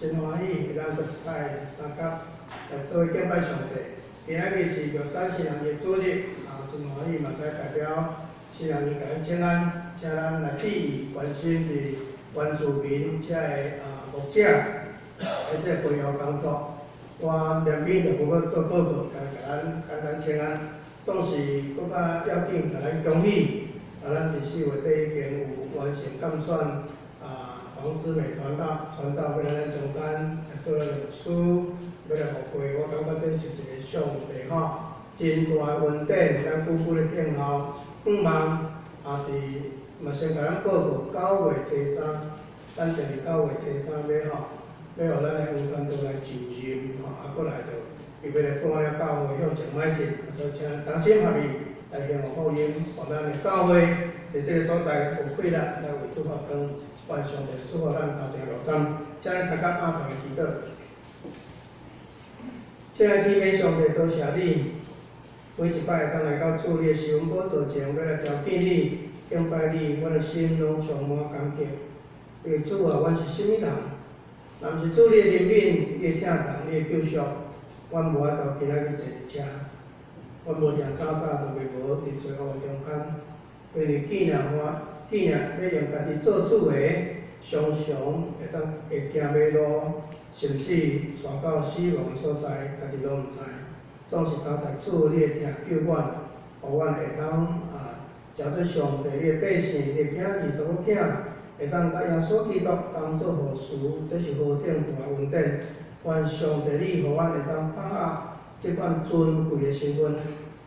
真欢喜，会当做一摆三角来做敬拜上帝。今仔日是玉山新人的主日，真欢喜嘛，使代表新人伊甲咱请安，请咱来致意关心伫原住民遮个牧者，即个培育工作。我连面就无要做报告，甲咱简单请安，总是搁较要紧，甲咱恭喜，咱伫4月底已经有完成监选黄之美传道要来咱中间做律师，要来互会，我感觉这是一个上帝真大恩典，咱久久咧等候。盼望伫嘛先甲咱报告9月初3，咱定9月初3要互咱的黄传道来就任搁来就伊要来搬了教会向前迈进，所以请同心合意来向福音，互咱的教会伫这个所在有气力来为主发光，愿上帝赐福咱头前路站，请咱三角阿同的祈祷。亲爱的天父上帝，多谢你，每一摆当来到主你的时，阮宝座前要来朝见你、敬拜你，阮的心拢充满感激。因为主啊，阮是甚物人？若毋是主你的怜悯、你的疼痛、你的救赎，阮无法度今仔日坐伫遮。阮无定早早就袂无伫罪恶中间，因为既然要用家己做主的，常常会行迷路，甚至煞到死亡所在，家己拢毋知。总是交代主你的疼救阮，互阮会当朝着上帝你的百姓、你的囝儿、查某囝，会当甲耶稣基督当做护士，这是何等大恩典！愿上帝你互阮会当把握这款尊贵的身份，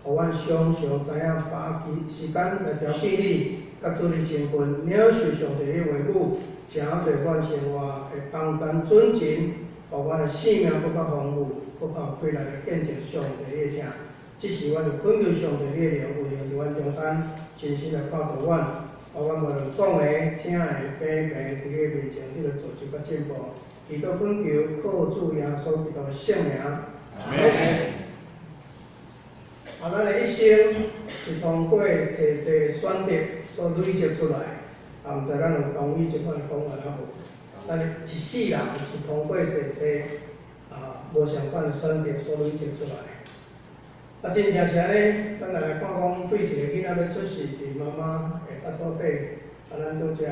互阮常常知影把时间来调整你，甲主你身份，领受上帝的话语，诚侪阮生活会帮咱准情，互阮的性命更较丰富，更较有气力来见证上帝的疼。即时阮就恳求上帝的灵，有灵伫阮中间，真心来教导阮，互阮无论讲的、听的、平伫你的面前，你着做就较进步。祈祷恳求，靠主耶稣基督的圣名。阿门。咱的一生是通过侪选择所累积出来，毋知咱有同意即款讲法啊无？咱的一世人是通过侪无相款的选择所累积出来。真正是安尼，咱来看讲，对一个囡仔要出世，伫妈妈的腹肚底，咱拄则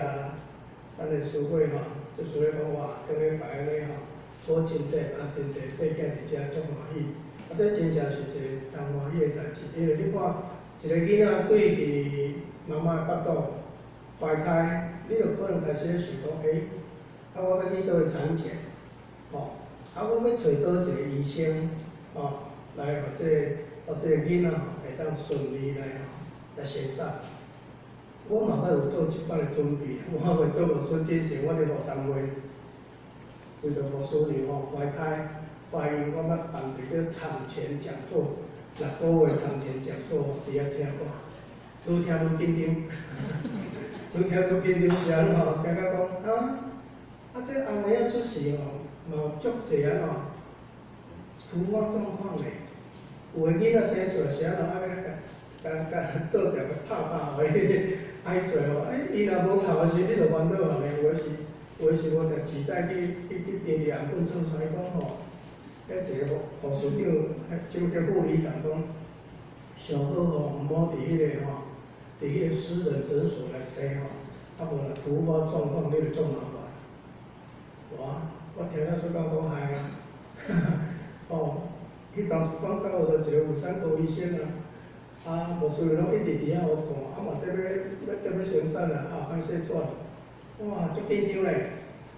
咱的师会就是咧讲话，顶礼拜安尼好亲切，真侪细囝伫遮足欢喜。这真正是一个当欢喜的代志，因为你看一个囡仔对伫妈妈的腹肚怀胎，你就可能开始想讲，我要去倒位产检，我要找倒一个医生，来互这个囡仔会当顺利来生产。我嘛捌有做即款的准备，我未做无孙之前，我伫学单位，为着无师娘怀胎。怀孕，我捌办一个产前讲座，6个月产前讲座，伫遐听过，愈听愈紧张，愈听愈紧张是安怎惊到讲这后尾仔出世嘛有足济突发状况嘞。有个囡仔生出来是安怎甲倒掉个拍，互伊爱出来伊若无哭的时，你着烦恼咧。有的是我着自带去病历案本出啥讲一个护士长，叫护理长讲，上好毋好伫迄个私人诊所来生无若突发状况，你着足麻烦。我听了说到讲嗨迄当广告就一个有3个医生无师拢一直伫遐学看，嘛得要生产歹势转，足紧张咧。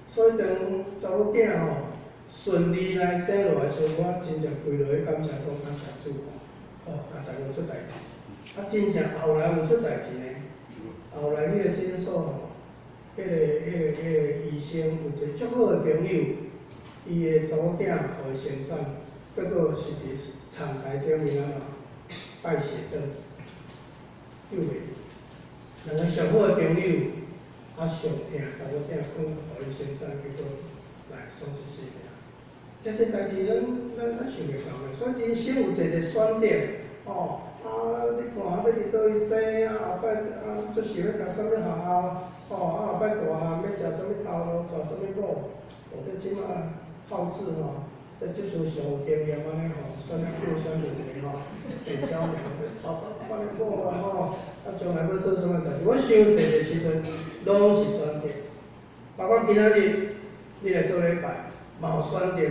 所以当查某囝顺利来生落来时，我真正跪落去感谢主，才知有出代志。真正后来有出代志呢。后来迄个诊所，迄个医生有一个足好的朋友，伊的查某囝互伊生产，结果是伫产台顶面败血症，救袂。两个上好的朋友，上疼查某囝，互伊生产，结果来丧失性命。这代志咱想袂到的，所以人生有一选择，你看要去倒位生，后摆出世要读啥物学校，要大汉要食啥物头路，带啥物某，这即马好事这技术上有经验安尼选了久选两个会招名，带啥款的某将来要做啥物代志？我想这个时阵拢是选择，包括今仔日你来做礼拜，嘛有选择的。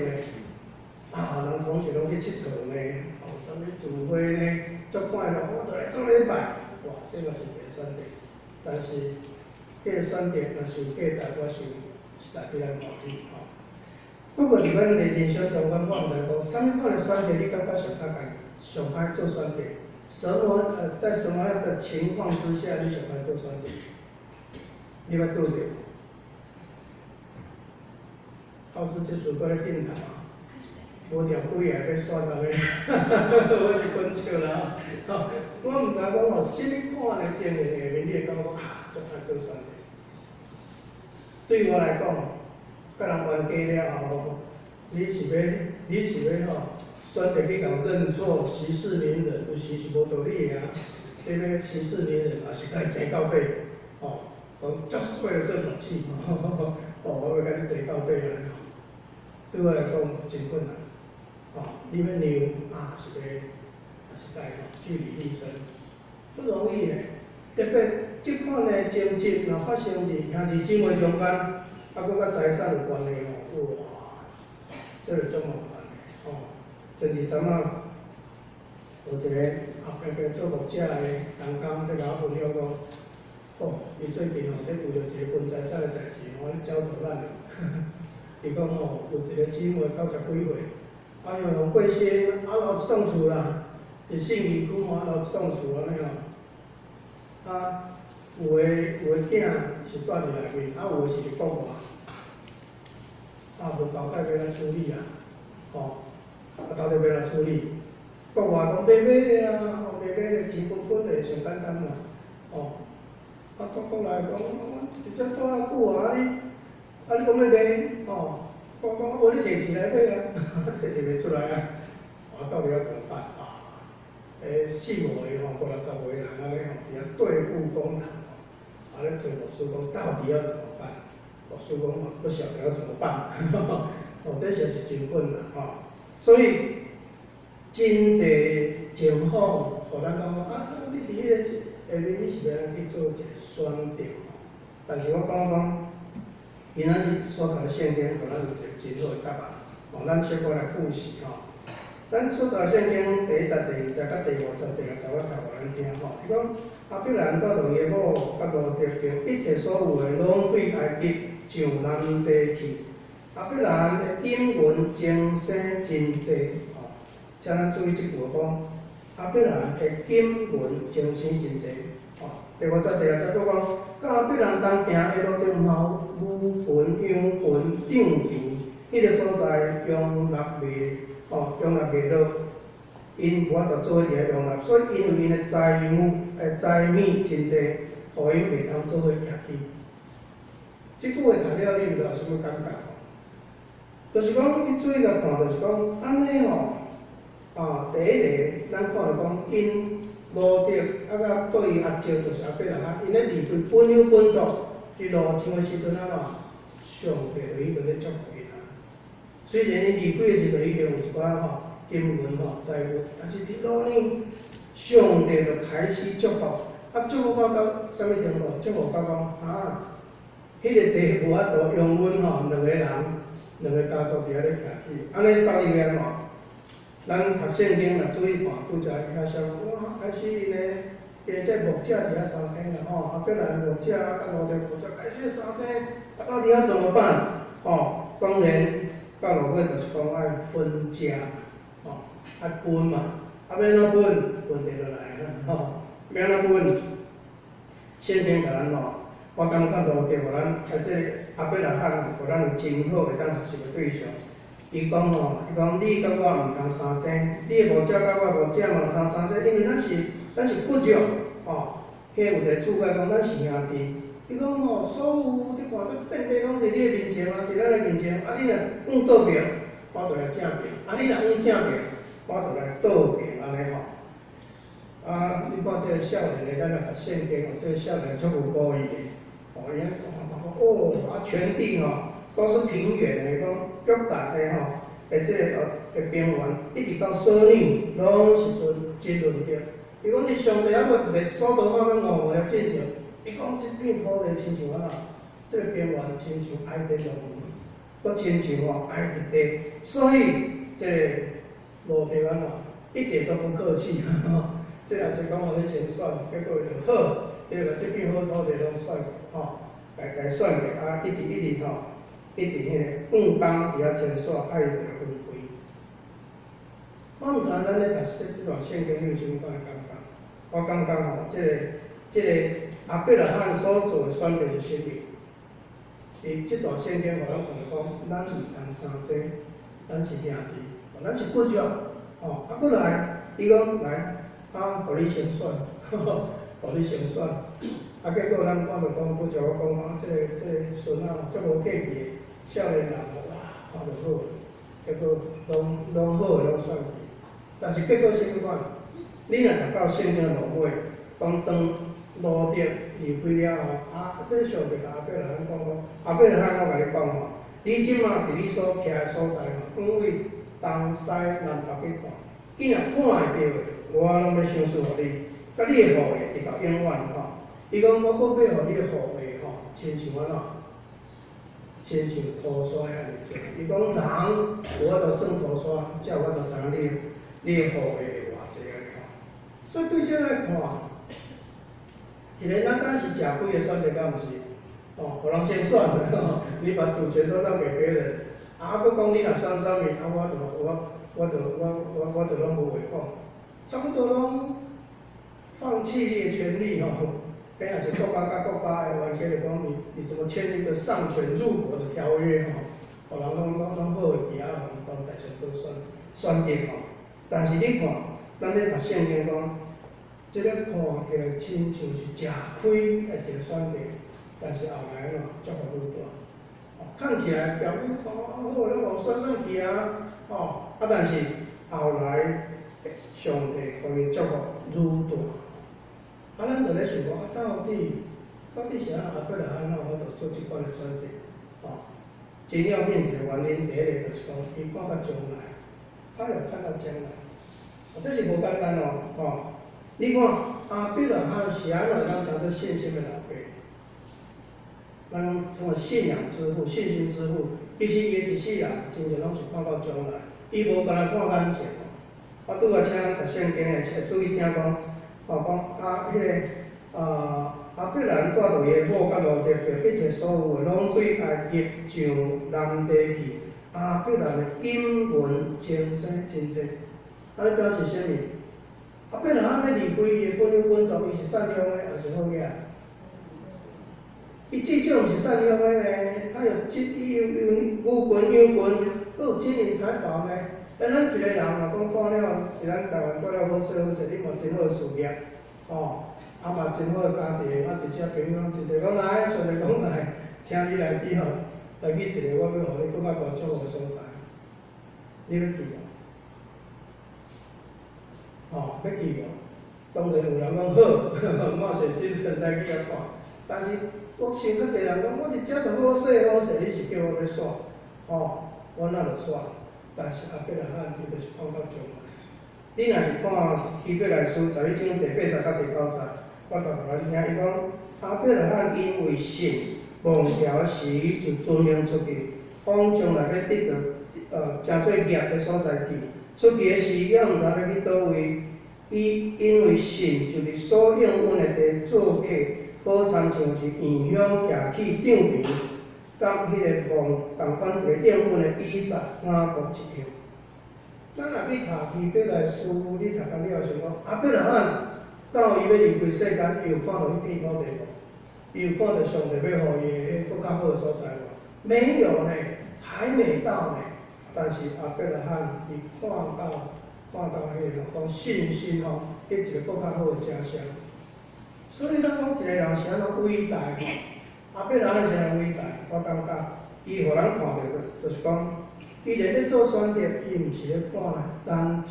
人同学拢去佚佗呢，啥物聚会呢，足快乐，我就来做礼拜，哇，这个是一个选择。但是，这个选择若是有价值，我想是代表咱欢喜不过伫咱的人生中，我毋知讲，啥物款的选择你感觉上歹做选择？在什么样的情况之下你上歹做选择？你捌拄着？考试结束过来电台无聊几下要选人个，我是滚笑啦。我毋知讲什么款的情形下面，你会感觉足歹做选择。对我来讲，甲人冤家了后，你是要选择去甲认错、息事宁人，有时是无道理的啊。你要息事宁人，也是甲伊争到底，讲足过了做大气，我要甲你争到底安尼。对我来讲真困难，你要让是代据理力争，不容易嘞。特别这款的争执，若发生伫兄弟姊妹中间，搁甲财产有关的哇，这个足麻烦的前2、3仔，有一个后壁做木者的人工，甲我分享讲，伊最近在为着一个分财产的代志，咧焦头烂额。伊讲有一个姊妹90几岁，因为过世，留一栋厝啦，伫信义区留一栋厝安尼有个囝是住伫内面，有个是伫国外，无交代要安怎处理交代要安怎处理。国外讲买的啊，买的钱分的上简单啦，国内讲直接住遐久你讲要买我讲无你摕钱来买啊，摕袂出来啊，到底要怎么办4、5个5、60个人安尼伫遐对簿公堂咧找牧师讲到底要怎么办？牧师讲不晓得要怎么办，这些是真困难所以真侪情况，互咱讲你伫迄个下面你是要安去做一个选择但是我讲。今仔日所读的圣经，互咱有一个真好的答案。咱小可来复习咱所读的圣经第1节、第2节、甲第5节、第6节，我读互咱听伊讲亚伯兰甲路耶某甲罗得着一切所有的，拢对埃及上南地去。亚伯兰的经文精生真济请咱注意即句讲，亚伯兰的经文精生真济第5节、第6节，佫讲，甲亚伯兰同行的路中毛。牛粪、羊粪、长田，迄个所在容纳袂落，因无法度做伙伫遐容纳，所以因为因的财米真济，互因袂通做伙徛起。即句话读了，你毋知有啥物感觉就是讲，你注意来看，就是讲安尼第一个，咱看着讲因罗得甲对伊阿叔就是亚伯兰因咧离开本有本族。伫路程的时阵上帝就已经咧祝福伊虽然伊离开的时阵已经有一寡经文财物，但是伫路呢，上帝就开始祝福。祝福到啥物程度？祝福到讲迄个地无法度容阮2个人、2个家族伫遐咧徛起，安尼到底要安怎？咱读圣经若注意看，拄则遐写开始因个这牧者伫遐3生啦亚伯兰牧者甲罗得牧者开始3生，到底要怎么办？当然到落尾就是讲爱分家爱分嘛，要安怎分？问题就来了要安怎分？圣经甲咱我感觉罗得互咱即个亚伯兰互咱有真好会当学习的对象。伊讲你甲我毋通3生，你的牧者甲我牧者嘛毋通3生，因为咱是骨肉迄有一个注解讲，咱是兄弟。伊讲所有你看这遍地拢是你的面前伫咱的面前，你若往倒边，我就来正边；你若往正边，我就来倒边，安尼你看这个少年的，咱来读圣经这个少年足有古意的哦，伊讲全地都是平原的，讲约旦的即个平原，一直到索尼，拢是真论着。伊讲你上帝还袂所多玛跟5个进前，伊讲即片土地亲像安怎？这个平原亲像海底龙门，搁亲像海底地，所以这个路平安一点都不客气。这也是讲互你先选，结果就好，结果这片好土地拢选家选的一直迄个半工伫遐前线，爱着分开。我毋知咱咧读这段圣经，你有啥物款的感觉？我感觉这个亚伯拉罕所做的选择是什么？伊这段圣经互咱看讲，咱毋通相争，咱是兄弟，咱是骨肉。过来，伊讲来，互你先选，互你先选。结果咱看着讲，拄则我讲这个孙仔足无客气的，少年人哇，看着好，结果拢好拢选去。但是结果是啥款？你若读到圣经落尾，讲当罗得离开了后，这上帝甲亚伯拉罕讲亚伯拉罕，我甲你讲你即马伫你所徛的所在因为东西南北去看，既然看会到的，我拢要赏赐互你，甲你的后裔直到永远伊讲我搁要互你的后裔亲像安怎？亲像土沙安尼济。伊讲人，我都算土沙，才有法度知影你的后裔会偌济安尼所以对这来看，一个咱是吃亏的选择，敢毋是？互人先选的，你把主权都让给别人，搁讲你若选啥物，我就拢无话讲，差不多拢放弃你的权利本来是国家甲国家的关系来讲，你怎么签一个上权入国的条约互人拢好的其他人讲大家做选择但是你看，咱咧读圣经讲，这个看起来亲像是吃亏的一个选择，但是后来祝福愈大。看起来表面好，咱往选去但是后来上帝互伊祝福愈大。咱就咧想讲到底是亚伯拉罕我就做即款的选择真要面子的原因，第一个就是讲，伊看到将来，他有看到将来，这是无简单你看亚伯拉罕是安怎咱讲做信心的老爸，咱讲称为信仰之父、信心之父。其实伊一世人真正拢是看到将来，伊无干那看眼前我拄仔请读圣经的，会注意听讲讲迄个亚伯拉罕带着伊的某甲罗得，着一切所有的，拢对爱入上南地去。亚伯拉罕的经文前生真济，安尼表示啥物？亚伯拉罕要离开伊的本有本族，伊是善良的还是好囝？伊至少毋是善良的呢，他有有权有权，有金银财宝呢。咱一个人若讲过了，伫咱台湾过了好势，你嘛真好事业嘛真好家庭，而且朋友真侪讲来，上帝讲来，请你来比来去一个我要互你更较大祝福的所在，你要去要去当然有人讲好，冒险精神来去遐看，但是我想较侪人讲，我伫遮就好势好势，你是叫我要煞我哪就煞？但是亚伯拉罕伊就是看到将来。你若是看希伯来书11章第8节到第9节，我读互咱听，伊讲亚伯拉罕因为信，望条时就遵命出去，往将来要得到诚做业的所在去。出去的时也毋知要去倒位，伊因为信，就是所应允的地做假，好参像是异乡徛起长平，甲迄个望同款一个应允的以撒雅各一样。咱若去读希伯来书，你读到了想讲亚伯拉罕到伊要离开世间，伊有看到迄片土地无？伊有看到上帝要互伊的更较好的所在无？没有呢，还没到呢。但是亚伯拉罕伊看到迄个讲信心迄一个更较好的家乡。所以咱讲一个人是安怎伟大亚伯拉罕是安怎伟大？我感觉伊互人看到就是讲。伊咧做选择，伊毋是咧看单一问题，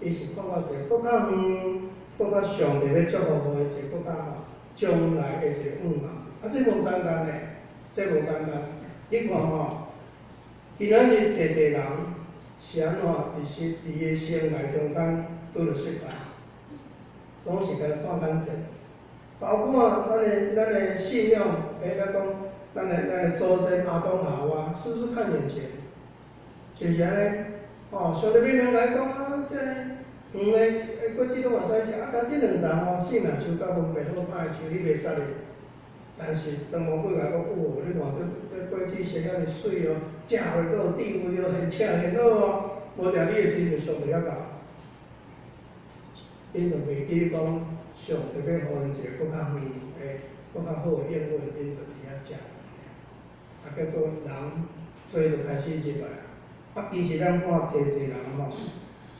伊是看到一个更较远、更较上帝要祝福的一个更较将来的一个愿望。这无简单嘞，这无简单。你看吼，今仔日侪人是安怎伫个生涯中间拄着失败，拢是甲看眼前。包括咱的信仰，咱讲咱的祖先阿公阿嬷，是不是看眼前？是不是安尼？上帝明明来讲啊，这黄的果子都会使食，甲这两站性命受到分别所歹，像你袂杀的。但是当魔鬼来讲，你看这果子生遐尼水哦，食会阁有智慧哦，很请很好哦，无定你的精神上袂晓到。因就袂记讲，上帝要互因一个更较远诶、更较好的应允，因就伫遐食。结果人做就开始入来。其实咱看济人吼，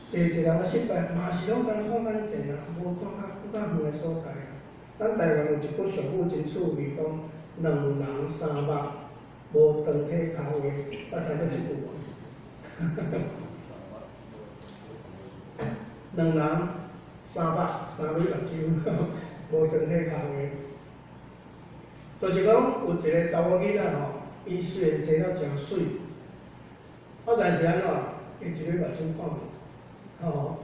济人的失败嘛是拢干看眼前啊，无看较远的所在啊。咱台湾有一句俗语真趣味，讲两人三目，无长体骹话，捌听过即句无？两人三目，三尾六手，无长体骹话。就是讲有一个查某囡仔吼，伊虽然生了真水，但是安怎？伊一日目睭看无，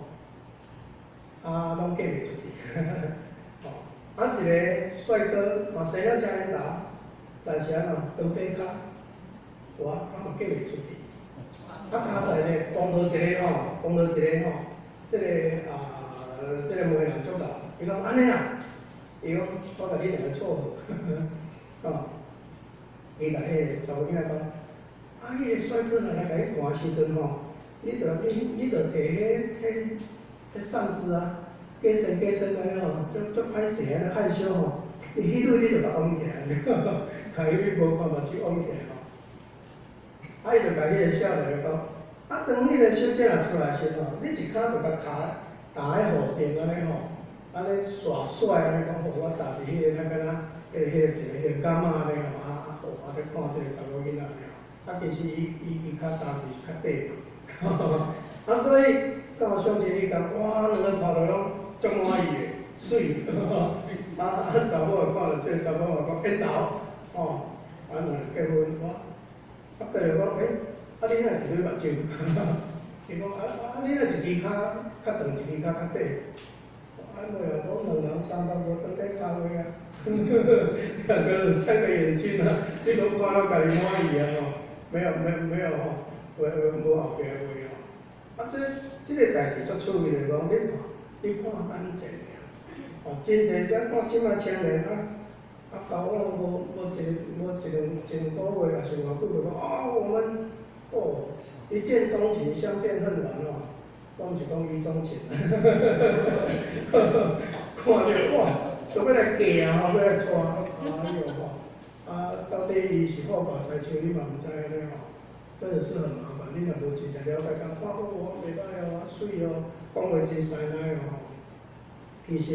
拢嫁袂出去，一个帅哥嘛生了真缘投，但是安怎？长底脚，嘛嫁袂出去。较早呢，碰到一个这个媒人足老，伊讲安尼啊，伊讲我甲你两个撮合，伊甲迄个查某囡仔讲。迄个帅哥来甲你看时阵吼，你着摕迄扇子啊，加伸安尼吼，足歹势安尼害羞吼，迄蕊你着甲往起来，看伊你无看目睭往起来吼，伊着甲迄个少年讲，当你个小姐若出来时吼，你一骹着甲骹打喺河顶安尼吼，安尼耍帅安尼讲，我踏伫迄个咱敢若迄个一个柑仔安尼吼，咧看即个查某囡仔尔。其实伊较大是较短，所以到相亲你讲，哇，两个看到拢足满意的，水，查某看到这个查某也讲缘投，两结婚，哇，对就讲，你哪一对目睭？伊讲，你哪一支骹较长，一支骹较短？没有，讲两人三目无长底骹话啊，两个人三个眼睛啊，你拢看到家己满意啊吼。没有吼，无后壁话吼。这个代志足趣味的讲，你看眼前尔，真侪咱看即摆青年交往无一两个月，也是偌久就讲我们一见钟情，相见恨晚哦。讲是讲语中情，看着哇，都要来嫁啊，要来娶，哎呦吼。到底伊是好大西像你嘛毋知安尼吼，真的是很麻烦。你若无真正了解，讲我袂歹哦，水哦，讲话真犀利哦。其实，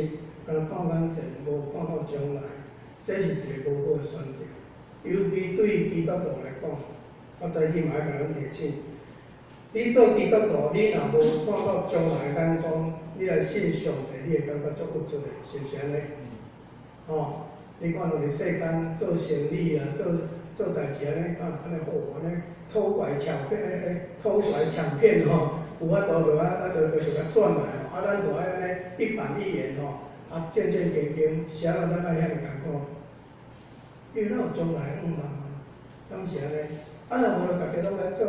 看眼前，无看到将来，这是一个无好的选择。尤其对基督徒来讲，我早起嘛爱甲咱提醒，你做基督徒，你若无看到将来眼光，你来信上帝，你会感觉足不足的，是不是安尼？你看落去世间做生意啊，做代志安尼安尼好，安尼偷拐抢骗吼，有法度就甲转来吼，咱就爱安尼一板一眼吼，渐渐渐渐，啥人咱爱遐尼艰苦，因为咱有将来嘛，敢是安尼？若无就家己拢来做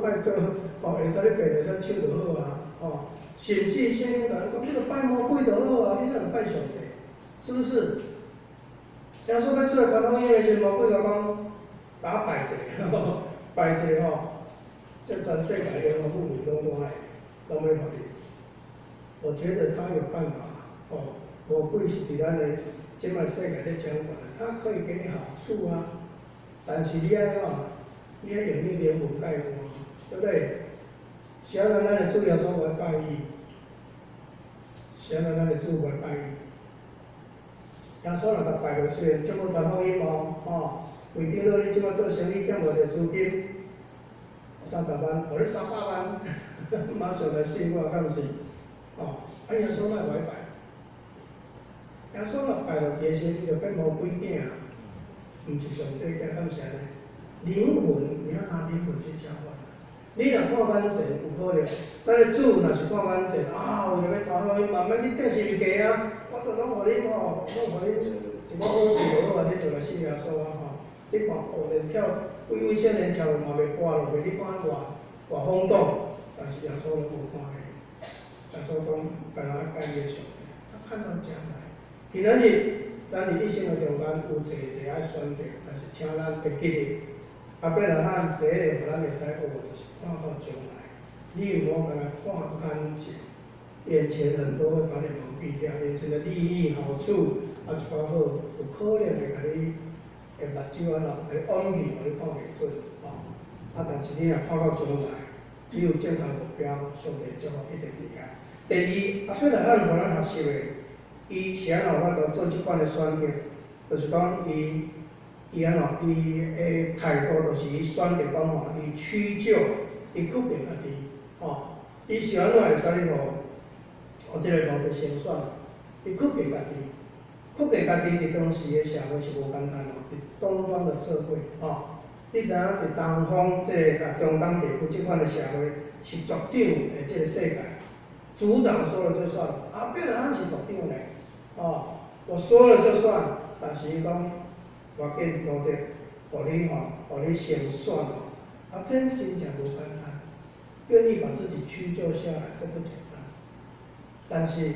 歹做，会使你白着使手就好啊，甚至圣经甲咱讲，你着拜魔鬼就好啊，你哪能拜上帝？是不是？耶稣要出来传福音的时，魔鬼就讲，甲我拜一个，拜一个吼，这全世界连我妇女拢爱，拢要互你。我觉得他有办法，魔鬼是伫咱的即摆世界咧掌管的，他可以给你好处啊，但是你爱你要用你灵魂盖过，对不对？谁人咱的主耶稣来拜伊？谁人咱的主来拜伊？耶稣若甲拜落，虽然足好传福音无，为顶落你即摆做生意欠无着资金，30万，互你300万，马上来信我，敢毋是？耶稣莫拜，耶稣若拜落，其实你就变魔鬼囝啊！毋是上帝叫感谢呢？灵魂，你要拿灵魂去交换。你若看眼前有可能，咱的主若是看眼前啊，有一个头路，慢慢去得是物价啊，我都拢互你吼，拢互你一个好事就好啊，你就来信耶稣啊吼。你看学连跳，为少年跳嘛袂挂落去，你看偌轰动，但是耶稣拢无看的。耶稣讲，干那改耶稣，他看到将来。今仔日，咱伫一生的中间有侪爱选择，但是请咱会记得。阿伯罗汉第一个，互咱会使学就是看到将来。你有无干那看眼前？眼前很多会把你蒙蔽掉，眼前的利益好处，啊一寡好，有可能会甲你目睭会往里，互你看袂准，但是你若看到将来，你有正头目标，上帝祝福一定会个。第二，阿伯罗汉互咱学习的，伊是安怎有法度做即款的选择，就是讲伊安怎，伊的态度就是伊选择讲吼，伊屈就，伊屈平家己，伊是安怎会使互即个路的先选，伊屈平家己，屈平家己伫当时的社会是无简单伫东方的社会，你知影伫东方即个中东地区即款的社会是族长的即个世界，族长说了就算，伯罗汉是族长嘞，我说了就算，但是伊讲。我紧努力，互你先选这真正无简单。愿意把自己屈就下来，这不简单。但是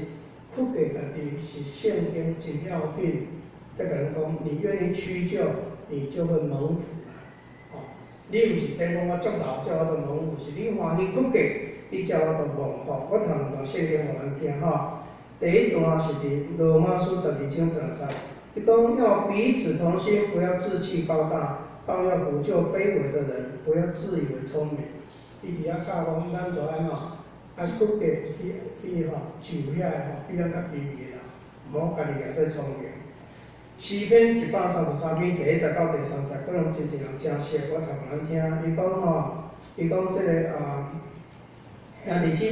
屈给家己是圣经真要紧。这个人讲，你愿意屈就，你就会蒙福啦。你毋是听讲我足老叫我都蒙福，是你欢喜屈给，你叫我都蒙福。我读一段圣经互咱听第一段是伫罗马书12章13。伊讲要彼此同心，不要志气高大，倒要补救卑微的人，不要自以为聪明。伊伫遐教讲，咱着安怎？爱屈个去就遐比咱较卑微啦，毋好家己掠做聪明。诗篇133篇第1节到第3节，可能真人真熟，我读互咱听。伊讲即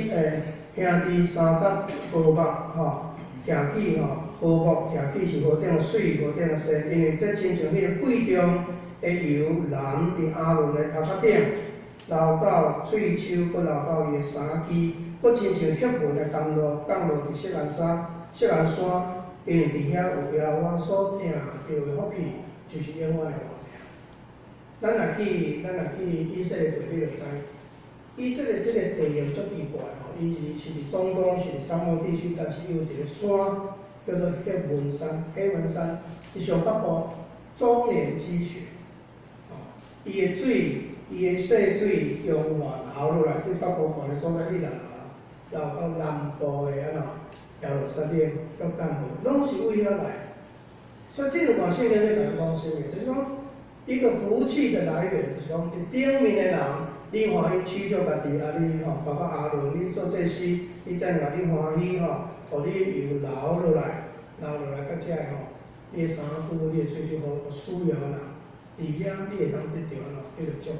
个兄弟三角和睦行起和睦行起是何等水，何等深，因为这亲像迄个贵重的油淋伫亚伦的头壳顶，流到喙手，佮流到伊的衫肌，佮亲像血纹的甘露降落伫锡兰山，因为伫遐有耶和华所定着的福气，就是永远的活命。咱若去以色列地，你就知。以色列即个地形足奇怪伊是伫中东，是伫沙漠地区，但是伊有一个山叫做黑文山，伊上北部终年积雪，伊的细水由南流落来，对北部寒的所在你流到南部的耶路撒冷、约旦河，拢是为遐来。所以这个段圣经咧，甲咱讲什么？就是讲一个福气的来源，就是讲伫顶面的人。你欢喜取着家己，你包括阿伦，你做这事，你才让你欢喜互你油流落来，到遮你的衫裤、你的喙手互需要的人，伫遐你会当得到迄个祝福。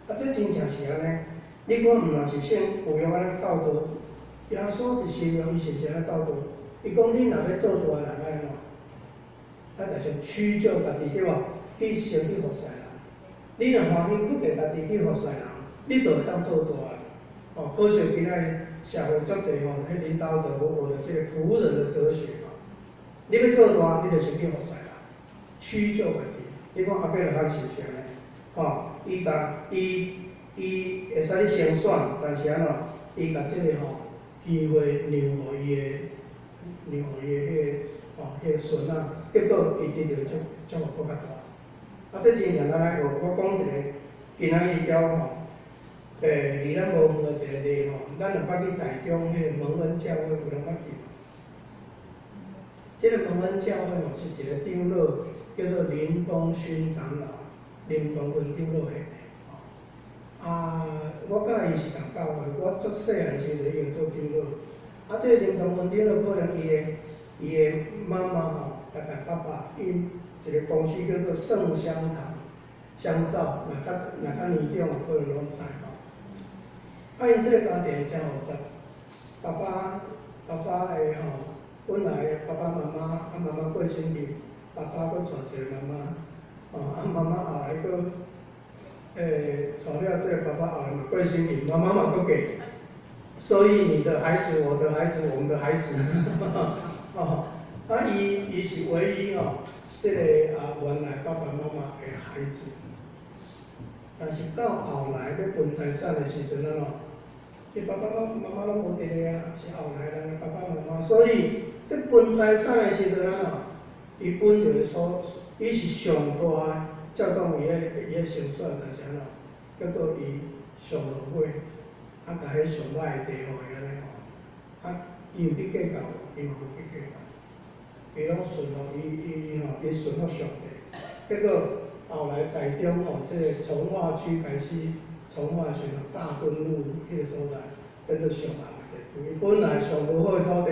这真正是安尼。你看，毋若是旧约安尼教导，耶稣伫新约伊是是安尼教导。伊讲你若要做大人安怎？就先取就家己对无？去先去服侍人。你若欢喜屈给家己去服侍人。你就会当做大个，可惜今仔社会足侪迄领导者无学着即个仆人的哲学你要做大，你就先去服侍人，屈就家己。你看阿伯罗汉是啥呢？伊会使你先选，但是安怎？伊甲即个机会让互伊的迄个孙结果伊得到祝福更较大。这真正咱来学，我讲一个今仔日了离咱无远的一个例咱若捌去台中迄个蒙恩教会，有人捌去？这个蒙恩教会是一个长老，叫做林东勋长老，林东勋长老迄我甲伊是同教会，我足细汉时就已经做长老。这个林东勋长老可能伊的妈妈大概爸爸因一个公司叫做圣香堂香皂，若较年长可能拢知因这个家庭真复杂，爸爸的本来爸爸妈妈过身去，爸爸搁娶一个妈妈，妈妈后来佫，娶了这个爸爸后来嘛过身去，妈妈嘛佫嫁，所以你的孩子、我的孩子、我们的孩子，伊是唯一这个原来爸爸妈妈的孩子，但是到后来要分财产的时阵这爸爸妈妈拢无伫咧是后来人的爸爸妈妈，所以在分财产的时阵伊本就是说，伊是上大，照讲伊个先算，但是叫做伊上落尾，甲迄上歹的地方安尼伊有去计较，伊嘛无去计较，伊拢顺服伊顺服上帝。结果后来台中这个从化区开始，从化区大墩路迄个所在，变做上红的地区。伊本来上无好的土地，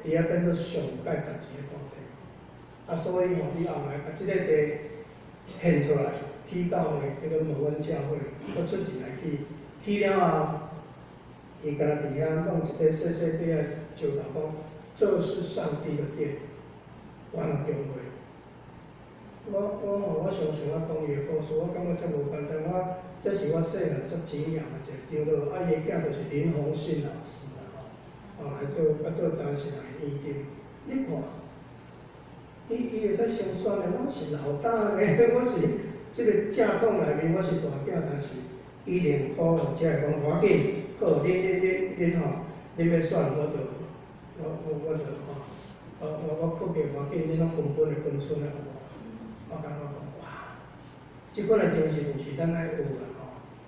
伊变做上介值钱的土地。所以伊后来把这个地献出来，起教会叫做蒙恩教会，佫出钱来起。起了后，伊敢若伫遐弄一个细细块的石头讲，这是上帝的殿，我人教会。我常常讲伊的故事，我感觉真无简单。这是我细汉足敬仰的一个长老，伊的囝就是林鸿信老师后来做当时的院长。你看，伊会使相选的，我是老大呢，我是这个正统内面我是大囝，但是伊连苦只会讲无要紧，好，恁要选我不给无要紧，恁拢分分的分出来好无？我感觉讲哇，即款的精神有时咱爱有啦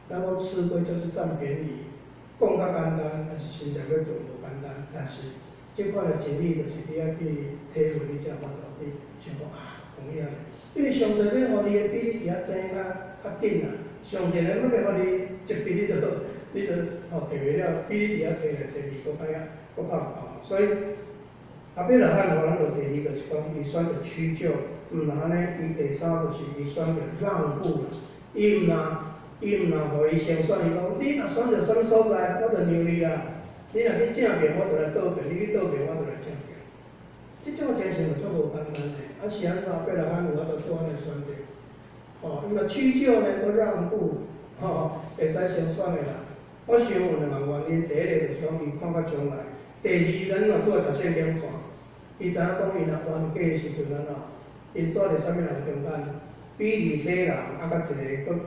咱讲吃亏就是占便宜，讲较简单，但是实在要做无简单。但是即款的经历，就是你要去体会，你才法度去想讲同样的。因为上帝要互你的比你伫遐争较紧啦，上帝要互你一笔你就摕袂了，比你伫遐争来争去，佫较好。所以后尾来咱就第二个是讲，伊选择屈就，毋然安尼，伊第三就是伊选择让步啦。伊毋然互伊先选，伊讲你若选择啥物所在，我就让你啦。你若去正面，我就来倒面；你去倒面，我就来正面。即种精神就足无简单的。是安怎？过来咱有法度做安尼选择。因为屈就呢，佮让步，会使先选的啦。我想有两个原因，第一个就是讲伊看到将来。第二，咱若拄读圣经看，伊知影讲伊若冤家的时阵，因住伫啥物人中间？比利洗人甲一个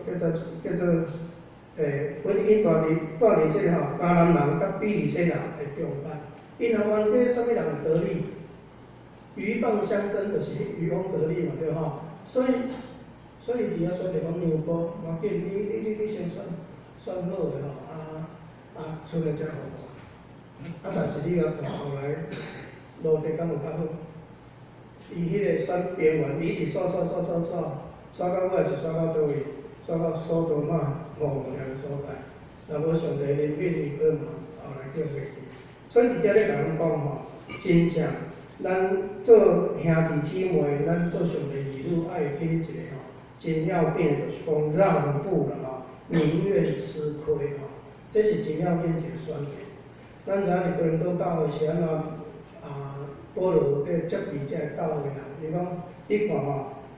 叫做我因住伫这个迦南人甲比利洗人的中间。因若冤家，啥物人会得利？鹬蚌相争就是渔翁得利嘛，对吼。所以伫遐选择讲让步，无要紧，你先选好的出来才好看。但是你要看后来路地敢有较好？伊迄个选边缘，伊直刷到尾是刷到倒位？刷到索多玛、俄那个所在。若无上帝怜悯伊，可能后来叫袂去。所以伫遮咧甲咱讲真正咱做兄弟姊妹，咱做上帝儿女，爱会记一个真要紧就是讲让步啦宁愿吃亏这是真要紧一个选择。咱知影伫哥林多教会是安怎保罗在接触这个教会人，伊讲你看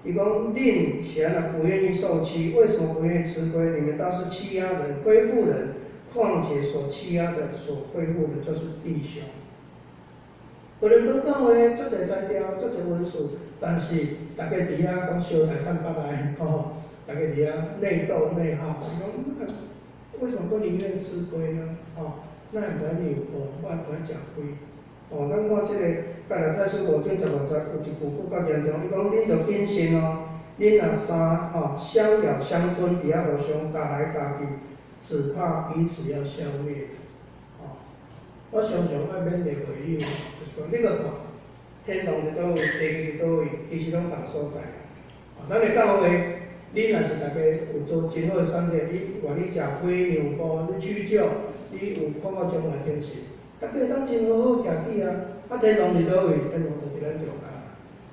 伊讲恁是安怎不愿意受欺？为什么不愿意吃亏？你们倒是欺压人、亏负人，况且所欺压的、所亏负的，就是弟兄。哥林多教会足侪材料、足侪文书，但是大家伫遐讲烧台看北来大家伫遐内斗内耗，讲为什么不宁愿吃亏呢？那也不爱让步，我也不爱吃亏。咱看这个《加拉太书5章16节有一句佫较严重，伊讲恁着谨慎恁若相咬相吞，伫遐互相夹来夹去，只怕彼此要消灭。我常常爱勉励会友，就是讲你着看天堂伫倒位，地狱伫倒位，其实拢同所在。咱的教会，你若是大家有做真好的选择，你愿意吃亏让步，你屈就，你有看到将来精神，大家会当真好好行起天堂伫倒位？天堂就伫咱中间。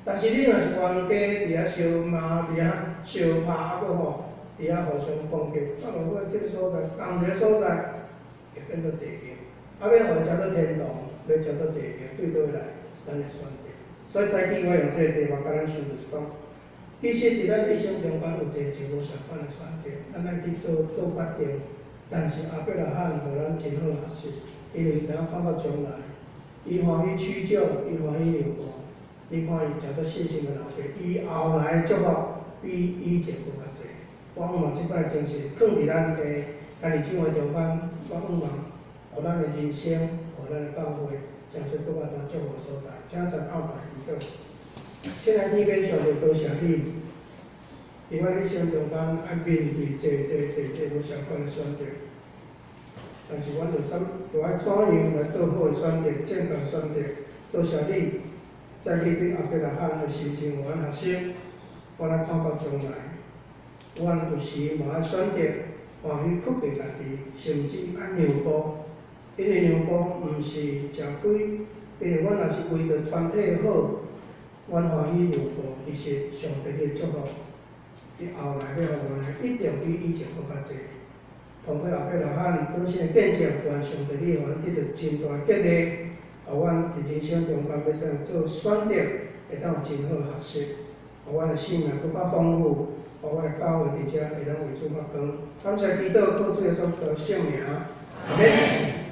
但是你若是冤家，伫遐相骂，伫遐相拍，佫伫遐互相攻击，到落尾这个所在，同一个所在，会变做地狱。要互伊食到天堂，要食到地狱，对倒来，咱会选择。所以早起我用这个题目甲咱想，就是讲，其实伫咱一生中间有一个真无相关的选择，咱爱去做决定。但是阿伯拉罕互咱真好学习，因为知影看到将来，伊欢喜取酒，伊欢喜流汗，伊看伊食做细心的老爸，伊后来祝福比以前搁较济。我希望即摆精神放伫咱的家己生活中间，我希望互咱的人生，互咱的教会，将做搁较大祝福所在。请神安排伊个。亲爱天边上帝，多谢你，伫我一生中间爱面对这无相关的选择，但是阮就爱怎样来做好的选择，正确的选择。多谢你，在你对阿伯拉罕的心情，阮学习，我来看到将来，阮有时嘛爱选择欢喜屈服家己，甚至爱让步，因为让步毋是吃亏，因为阮若是为着团体好。阮欢喜让步，其实上帝的祝福，伫后来要互阮一定比以前搁较济。通过阿伯拉罕本身的见证，愿上帝你互阮得到真大的激励，互阮伫人生中间要怎样做选择，会当有真好的学习，互阮的生命搁较丰富，互阮的教会伫遮会当为主发光。感谢基督，靠主耶稣的圣名，阿免。